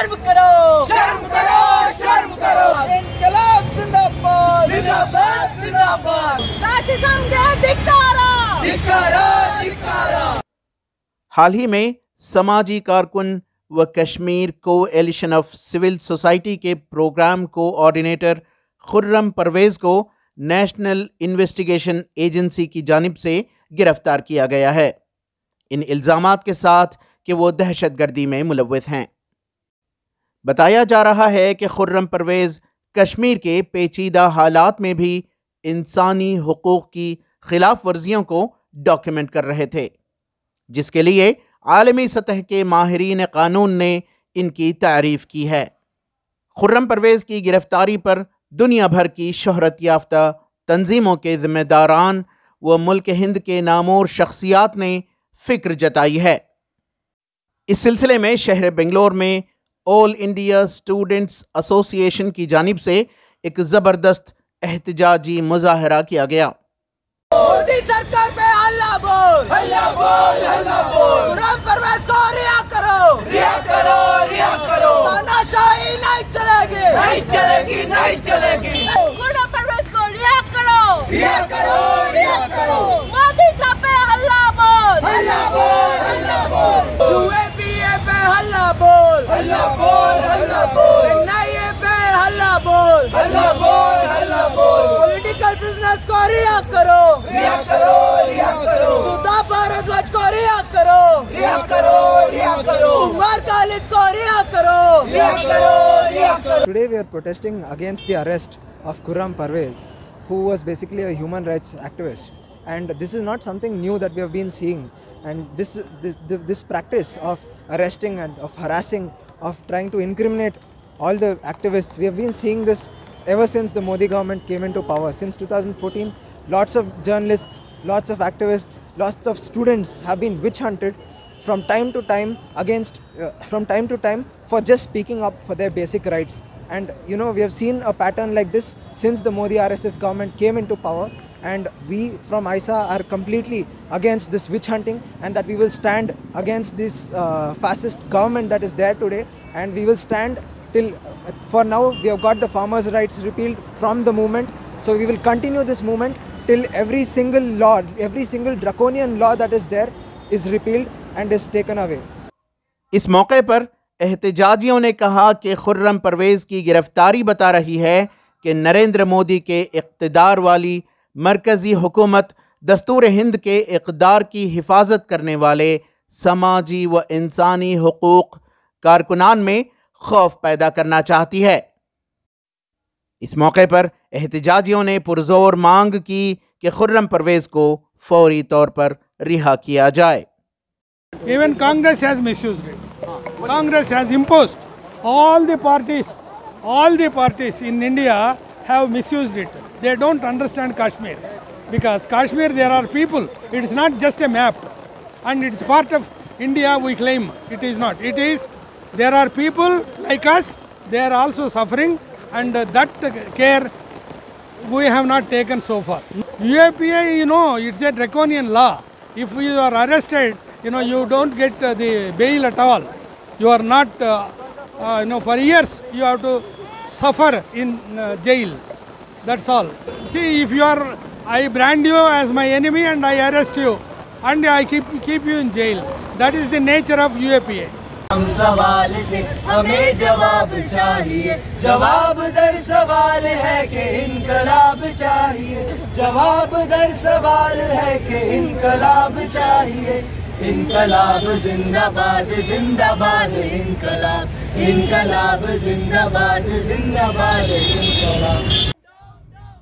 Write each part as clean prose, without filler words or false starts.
शर्म करो, शर्म करो, शर्म करो। इनकलाब जिंदाबाद, जिंदाबाद, जिंदाबाद। फैसिज्म के धिक्कारा, धिक्कारा, धिक्कारा। हाल ही में समाजी कारकुन व Kashmir coalition of civil society के प्रोग्राम कोऑर्डिनेटर खुर्रम परवेज को नेशनल इन्वेस्टिगेशन एजेंसी की जानिब से गिरफ्तार किया गया है, इन इल्ज़ामात के साथ कि वो दहशतगर्दी में मुलव्विस हैं। बताया जा रहा है कि खुर्रम परवेज कश्मीर के पेचीदा हालात में भी इंसानी हुकूक की खिलाफ वर्जियों को डॉक्यूमेंट कर रहे थे, जिसके लिए आलमी सतह के माहिरीन कानून ने इनकी तारीफ की है। खुर्रम परवेज की गिरफ्तारी पर दुनिया भर की शोहरत याफ्ता तंजीमों के जिम्मेदारान व मुल्क हिंद के नामोर शख्सियात ने फिक्र जताई है। इस सिलसिले में शहर बंगलौर में ऑल इंडिया स्टूडेंट्स एसोसिएशन की जानिब से एक जबरदस्त एहतजाजी मुजाहरा किया गया। मोदी सरकार पे हल्ला बोल, हल्ला बोल, हल्ला बोल। खुर्रम परवेज को रिहा करो, रिहा करो, रिहा करो। तानाशाही नहीं चलेगी, नहीं चलेगी, नहीं चलेगी। खुर्रम परवेज को रिहा करो, रिहा करो, रिहा करो। मोदी साहब पे हल्ला बोल, हल्ला बोल, हल्ला बोल। यूएपीए पे हल्ला बोल, हल्ला बोल, हल्ला बोल। एनआईए पे हल्ला बोल, हल्ला बोल, हल्ला बोल। पॉलिटिकल प्रिजनर्स को रिहा करो, रिहा करो, रिहा करो। सुधा भारद्वाज को रिहा करो, रिहा करो, रिहा करो। उमर खालिद को रिहा करो, रिहा करो, रिहा करो। Today we are protesting against the arrest of Khurram Parvez, who was basically a human rights activist. And this is not something new that we have been seeing. And this practice of arresting and of harassing, of trying to incriminate all the activists, we have been seeing this ever since the Modi government came into power. Since 2014, lots of journalists, lots of activists, lots of students have been witch hunted from time to time for just speaking up for their basic rights. And you know, we have seen a pattern like this since the Modi RSS government came into power. And we from ISA are completely against this witch hunting, and that we will stand against this fascist government that is there today. And we will stand till, for now we have got the farmers' rights repealed from the movement, so we will continue this movement till every single law, every single draconian law that is there is repealed and is taken away. इस मौके पर एहतजाजियों ने कहा कि खुर्रम परवेज की गिरफ्तारी बता रही है कि नरेंद्र मोदी के इक़्तिदार वाली मरकज़ी हुकूमत दस्तूर हिंद के इक़्तिदार की हिफाजत करने वाले समाजी व इंसानी हुकूक कारकुनान में खौफ पैदा करना चाहती है। इस मौके पर एहतजाजियों ने पुरजोर मांग की कि खुर्रम परवेज को फौरी तौर पर रिहा किया जाए। Even Congress has misused it. Congress has imposed. All the parties in India have misused it. They don't understand Kashmir, because Kashmir there are people. It is not just a map, and it's part of India. We claim it is not. It is. There are people like us. They are also suffering, and that care we have not taken so far. UAPA, you know, it's a draconian law. If you are arrested, you know, you don't get the bail at all. You are not, you know, for years you have to suffer in jail. That's all. See, if you are, I brand you as my enemy and I arrest you and I keep you in jail. That is the nature of UAPA. हम सवाल से हमें जवाब चाहिए, जवाब दर सवाल है कि इनकलाब चाहिए, जवाब दर सवाल है कि इनकलाब चाहिए, इनकलाब जिंदाबाद जिंदाबाद इनकलाब, इनकलाब जिंदाबाद जिंदाबाद इनकलाब।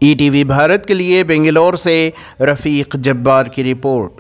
ETV भारत के लिए बेंगलोर से रफीक जब्बार की रिपोर्ट।